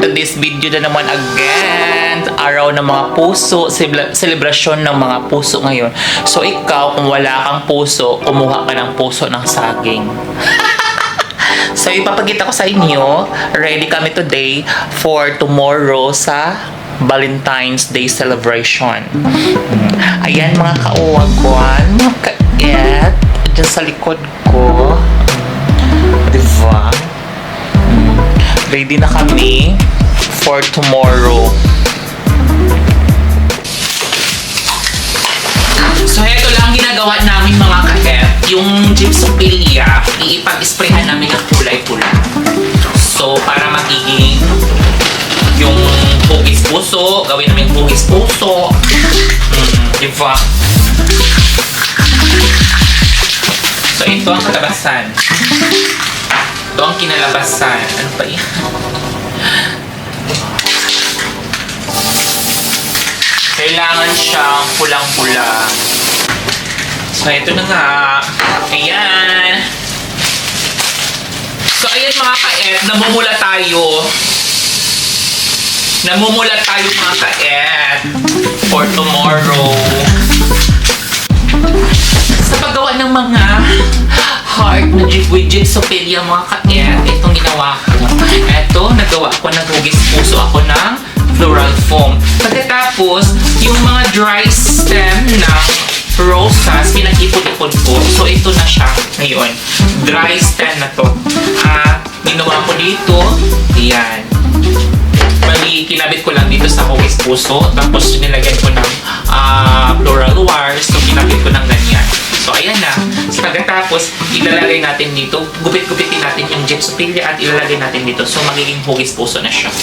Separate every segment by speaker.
Speaker 1: today's video na naman again. Araw ng mga puso, selebrasyon ng mga puso ngayon. So ikaw, kung wala kang puso, kumuha ka ng puso ng saging. So ipapakita ko sa inyo, ready kami today for tomorrow sa Valentine's Day celebration. Ayan mga kauwagwan, mga kaet, dyan sa likod ko. Diba? Ready na kami for tomorrow. So, ito lang ginagawa namin mga kaet. Yung gypsophilia, iipag-sprayhan namin ng kulay pula. So, para magiging yung hugis puso, gawin namin hugis puso. Diba? So, ito ang kalabasan. Ito ang kinalabasan. Ano pa yan? Kailangan siyang pulang-pula. So, ito na nga. Ayan. So, ayan mga kaet. Namumula tayo. Namumula tayo mga kaet. For tomorrow. Sa paggawa ng mga heart na with gypsophilia mga kaet, itong ginawa ko. Ito, nagawa ko, naghugis puso ako ng floral foam. Pagkatapos, yung mga dry stem ng rosas, pinag-ipon-ipon ko. So, ito na siya ngayon. Dry stem na to. Ginawa ko dito. Ayan. Bali, kinabit ko lang dito sa hugis puso. Tapos, nilagyan ko ng floral wires. So, kinabit ko ng ganyan. So, ayan na. So, pagkatapos, ilalagay natin dito. Gupit-gupitin natin yung gypsophilia at ilalagay natin dito. So, magiging hugis puso na siya.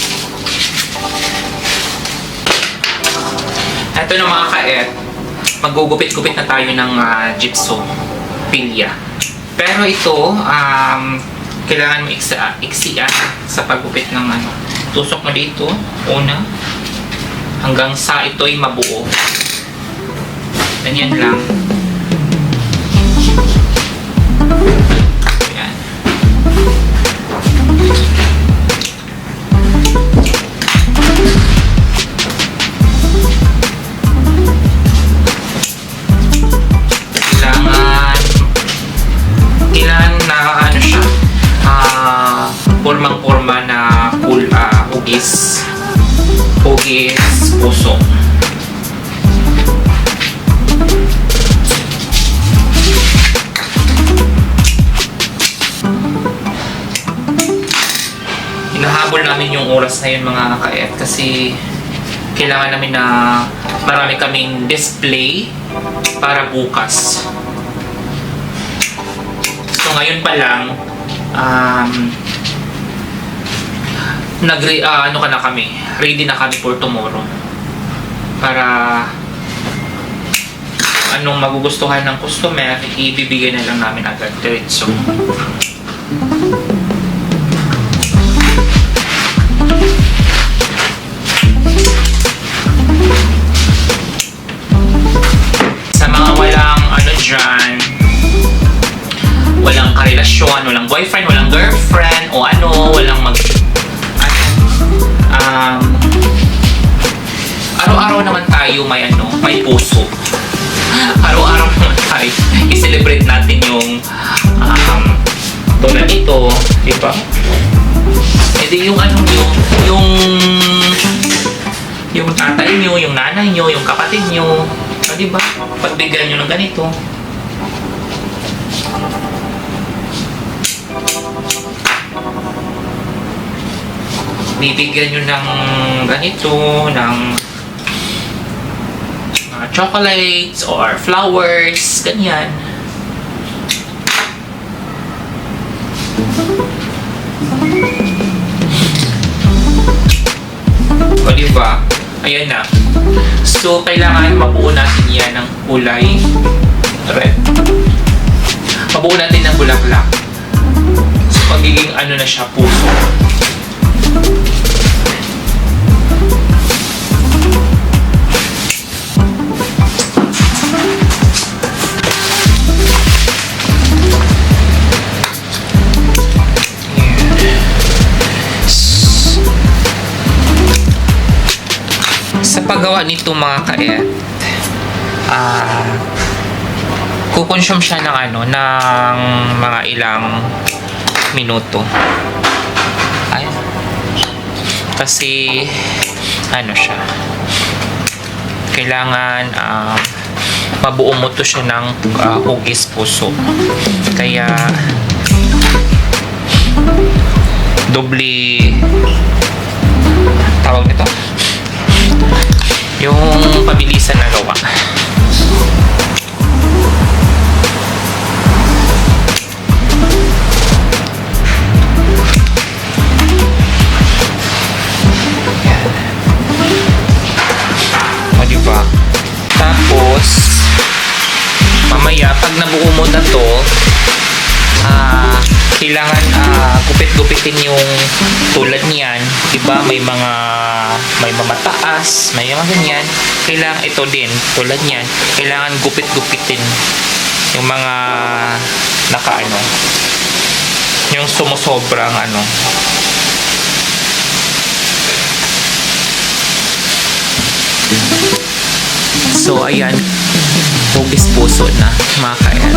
Speaker 1: Ito na mga kaet. Magugupit-gupit na tayo ng gypsophilia. Pero ito, kailangan mo iksian sa paggupit ng ano. Tusok mo dito, una. Hanggang sa ito'y mabuo. Ganyan lang. Ayan. Kailangan na ano siya, formang-forma na hugis puso. Hinahabol namin yung oras na yun mga kaet kasi kailangan namin na marami kaming display para bukas. So ngayon pa lang ready na kami for tomorrow para anong magugustuhan ng customer, ibibigay na lang namin agad diretso. Sa mga walang dyan, walang karelasyon, walang boyfriend, walang girlfriend, o walang araw-araw naman tayo may puso. Araw-araw naman tayo i-celebrate natin yung tulad ito, di ba? E di yung yung tatay nyo, yung nanay nyo, yung kapatid nyo, di ba? Pagbigyan nyo ng ganito. Bibigyan nyo ng ganito, ng chocolates or flowers, ganyan. O diba? Ayan na. So, kailangan mabuo natin yan ng kulay red. Mabuo natin ng bulaklak. So, magiging na siya, puso. paggawa nito mga kaet, kukonsume siya ng ng mga ilang minuto. Ay, kasi siya, kailangan mabuo mo to siya ng hugis puso. Kaya doble tawag nito, yung pabilisan na gawa. Diba? Tapos mamaya pag nabuo mo na to, kailangan gupit-gupitin yung tulad niyan, diba? May mamataas, may mga ganyan. Kailangan ito din, tulad niyan, kailangan gupit-gupitin yung mga yung sumusobrang So, ayan. Hugis puso na, mga kaet.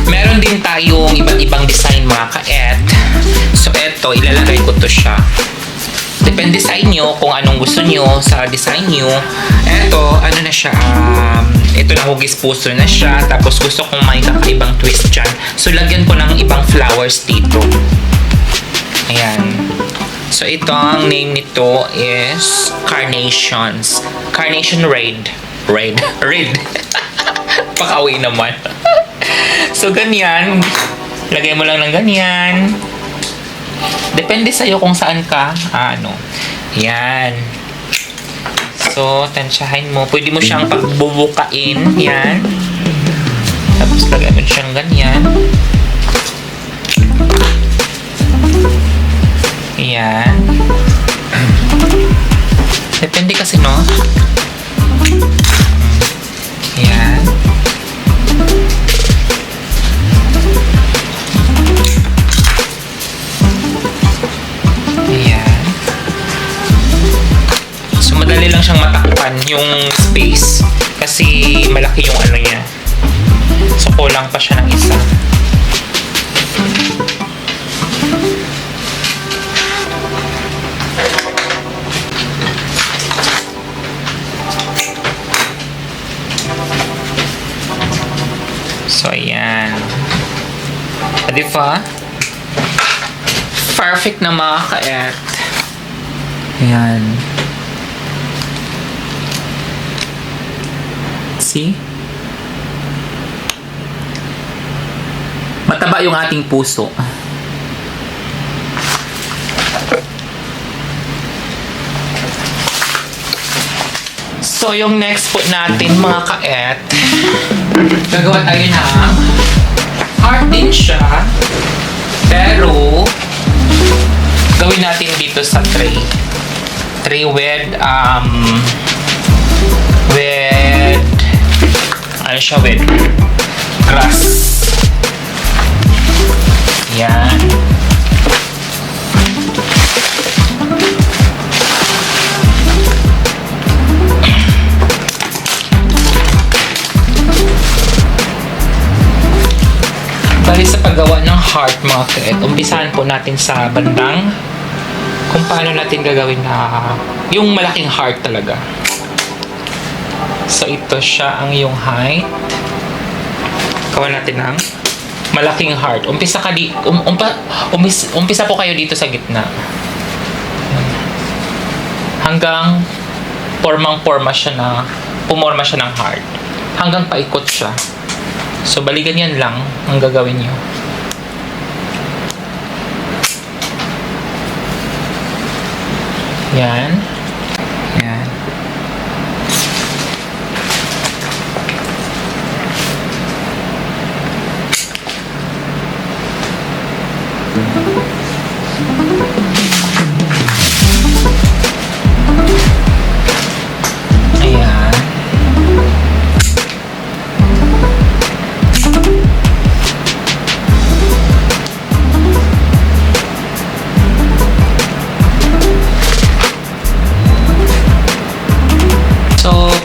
Speaker 1: Meron din tayong iba't ibang design, mga kaet. So, eto, ilalagay ko to siya. Depende sa inyo kung anong gusto nyo sa design nyo. Eto, na siya, ito na hugis puso na siya. Tapos gusto kong may kakaibang twist dyan. So, lagyan ko ng ibang flowers dito. Ayan. So, ito, ang name nito is Carnations. Carnation Red. Red. Pakawi naman. So, ganyan. Lagay mo lang ng ganyan. Depende sa'yo kung saan ka, Yan. So, tansyahin mo. Pwede mo siyang pagbubukain. Yan. Tapos, lagay mo siyang ganyan. Yan. Depende kasi, no? Yan. Madali lang siyang matakpan yung space kasi malaki yung niya. So, kulang pa siya ng isa. So, ayan. Diba? Perfect na mga kaet. Ayan. See? Mataba yung ating puso. So, yung next po natin, mga kaet, gagawa tayo ng heart din siya, pero gawin natin dito sa tray. Tray with with grass. Yan. Bali sa paggawa ng heart, mga kaet, umpisahan po natin sa bandang kung paano natin gagawin na yung malaking heart talaga. So, ito siya ang yung height. Gawa natin ng malaking heart. Umpisa po kayo dito sa gitna. Hanggang pumorma siya ng heart. Hanggang paikot siya. So, balikan yan lang ang gagawin nyo. Yan. Yan. Ayan.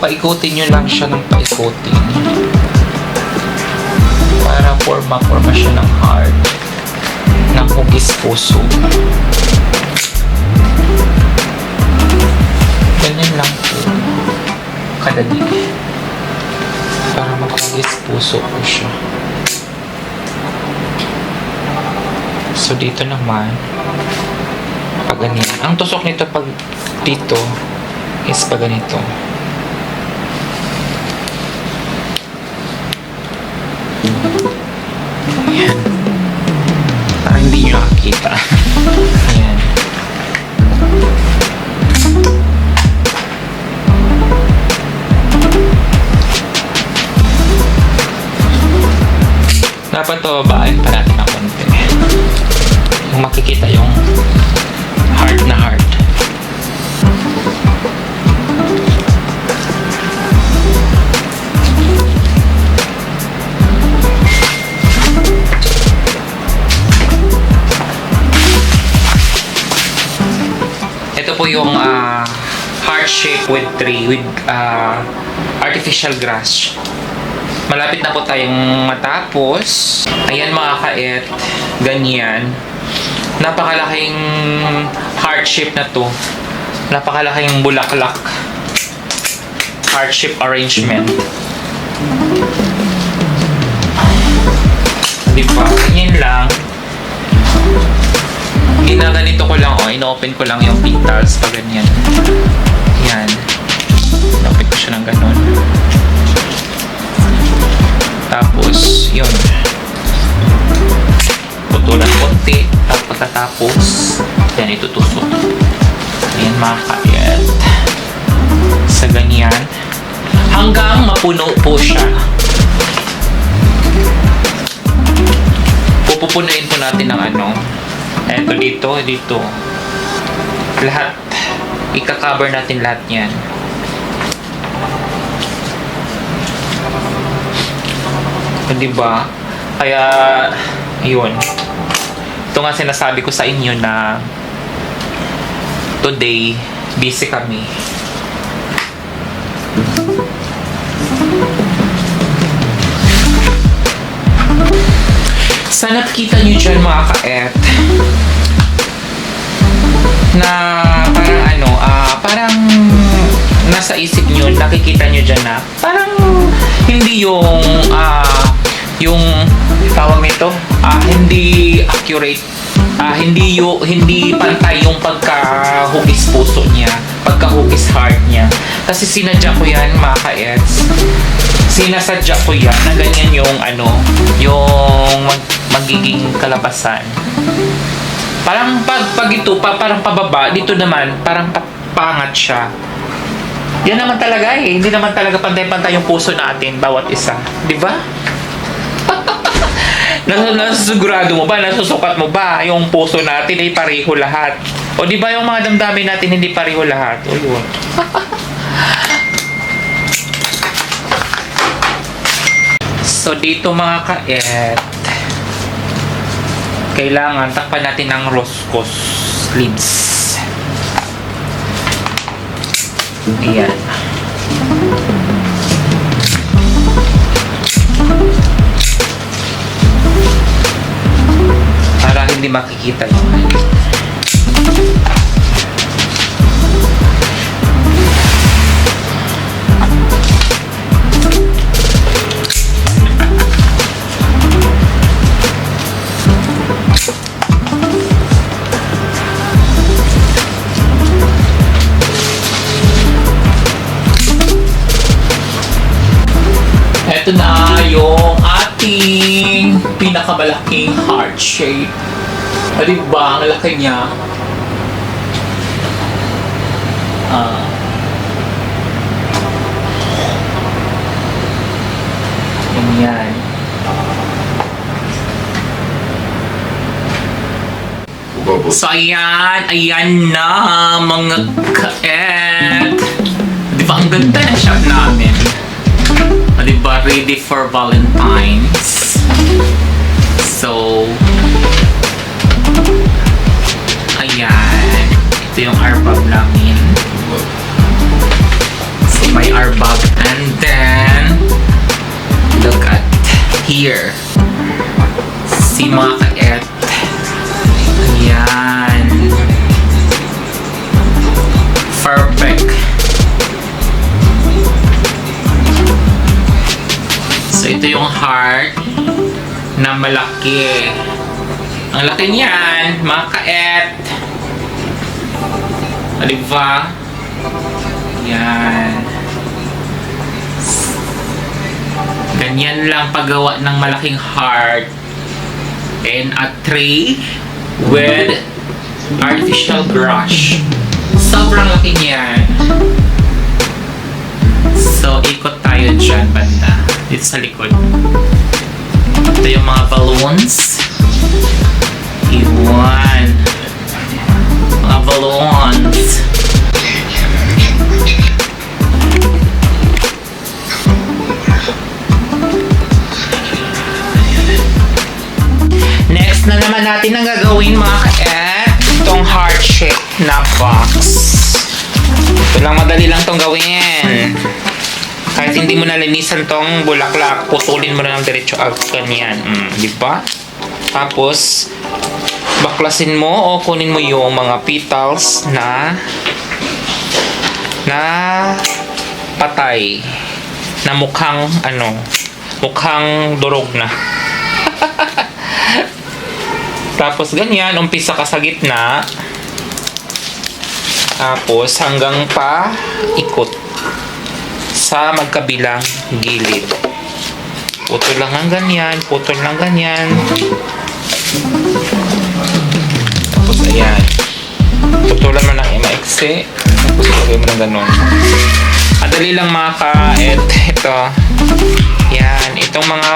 Speaker 1: paikutin nyo lang siya ng paikutin. Para forma siya ng heart. Ng hugis puso. Ganyan lang po. Kadali. Para makahugis puso po siya. So, dito naman, pag ganyan. Ang tusok nito pag dito is pag ganito. Ayan. Parang hindi nyo nakakita. Ayan. Dapat pababain pa natin ng konti. Yung makikita yung heart na heart. Ito po yung heart shape with tree with artificial grass. Malapit na po tayong matapos. Ayan mga ka-et, ganyan. Napakalaking heart shape na to. Napakalaking bulaklak. Heart shape arrangement. Diba? Ganyan lang. Ginaganito ko lang, ino-open ko lang yung petals pag ganyan. Yan. Ino-open ko siya ng ganon. Tapos, yun. Putulan konti. Tapos pagkatapos, yan itutusok. Ayan mga ka-et. Sa ganyan. Hanggang mapuno po siya. Pupupunuin po natin ng ano. Eto dito, dito. Lahat. Ika-cover natin lahat yan. Diba? Kaya, yun. Ito nga sinasabi ko sa inyo na today, busy kami. Sana kita nyo dyan mga ka-et na parang ano, parang nasa isip nyo, nakikita nyo dyan na parang hindi yung tawag nito, hindi accurate, hindi pantay yung pagkahugis puso niya, pagkahugis heart niya. Kasi sinadya ko yan mga ka-ets. Sinasadya ko yan na ganyan yung yung magiging kalabasan. Parang pag ito, parang pababa, dito naman, parang pangat siya. Yan naman talaga eh. Hindi naman talaga pantay-pantay yung puso natin, bawat isa. Di ba? Nasusigurado mo ba? Nasusukat mo ba? Yung puso natin ay pareho lahat. O di ba yung mga damdamin natin hindi pareho lahat? O yun. So dito mga ka-et, kailangan takpan natin ng roscos leaves. Ayan. Para hindi makikita yung ito na yung ating pinakamalaking heart shape. Diba? Ang laki niya. Ganyan. So, ayan na mga ka-et. Diba? Ang ganda na shot namin. Diba, ready for Valentine's. So, ayan. Ito yung arbab namin. So, May arbab. And then, look at here. Si mga kaet. Ayan. Perfect. So, ito yung heart na malaki. Ang laki niyan, mga kaet. Diba? Yan. Ganyan lang paggawa ng malaking heart. And a tray with artificial brush. Sobrang laki niyan. So, ikot tayo dyan, banda. Dito sa likod. Ito yung mga balloons. Iwan. Mga balloons. Next na naman natin ang gagawin mga ka-et. Itong heart shape na box. Ito lang, madali lang tong gawin. Kahit hindi mo nalinisan tong bulaklak, putulin mo na ng diretso agad yan. Di ba? Tapos, baklasin mo o kunin mo yung mga petals na patay. Na mukhang, mukhang durog na. Tapos ganyan, umpisa ka sa gitna. Tapos hanggang pa ikot sa magkabilang gilid. Putol lang ng ganyan, putol lang ganyan. Tapos ayan. Putulan mo ng maiksi. Tapos ilagay mo ng ganun. Madali lang mga ka-et. Ito. Yan. Itong mga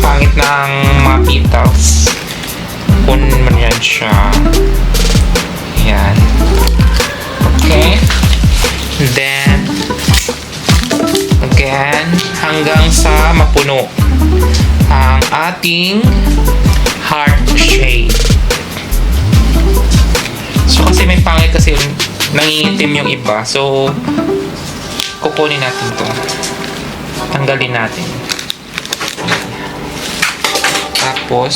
Speaker 1: pangit ng mga petals. Kunin mo yan siya. Yan. Okay. Then, again, hanggang sa mapuno ang ating heart shape. So, kasi may pangit kasi nangingitim yung iba. So, kukunin natin to. Tanggalin natin. Tapos,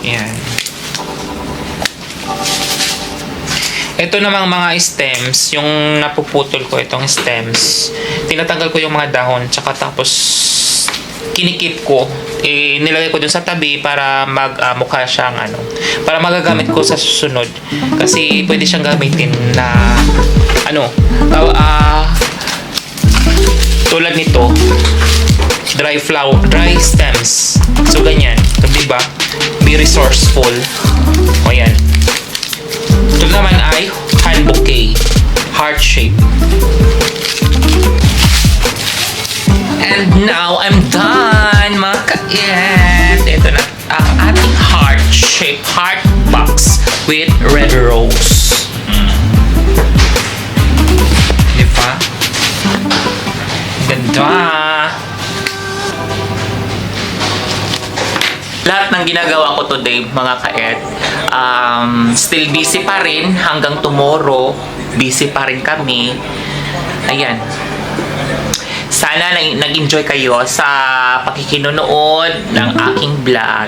Speaker 1: yan. Ito namang mga stems, yung napuputol ko itong stems. Tinatanggal ko yung mga dahon, tsaka tapos kinikip ko. Nilagay ko dun sa tabi para mukha siyang para magagamit ko sa susunod. Kasi pwede siyang gamitin na tulad nito, dry stems. So ganyan, so, diba? Be resourceful. O yan. Ito naman ay hand bouquet, heart shape. And now I'm done, mga ka-et. Ito na ang ating heart shape, heart box with red rose. Diba? Ganda. Lahat ng ginagawa ko today, mga ka-et, still busy pa rin hanggang tomorrow. Busy pa rin kami. Ayan. Sana nag-enjoy kayo sa pakikinonood ng aking vlog.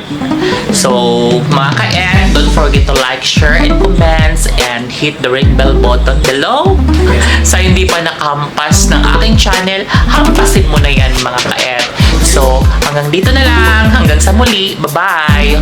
Speaker 1: So, mga ka-et, don't forget to like, share, and comments, and hit the ring bell button below. Sa hindi pa nakampas ng aking channel, hampasin mo na yan, mga ka-et. So, hanggang dito na lang. Hanggang sa muli. Bye-bye!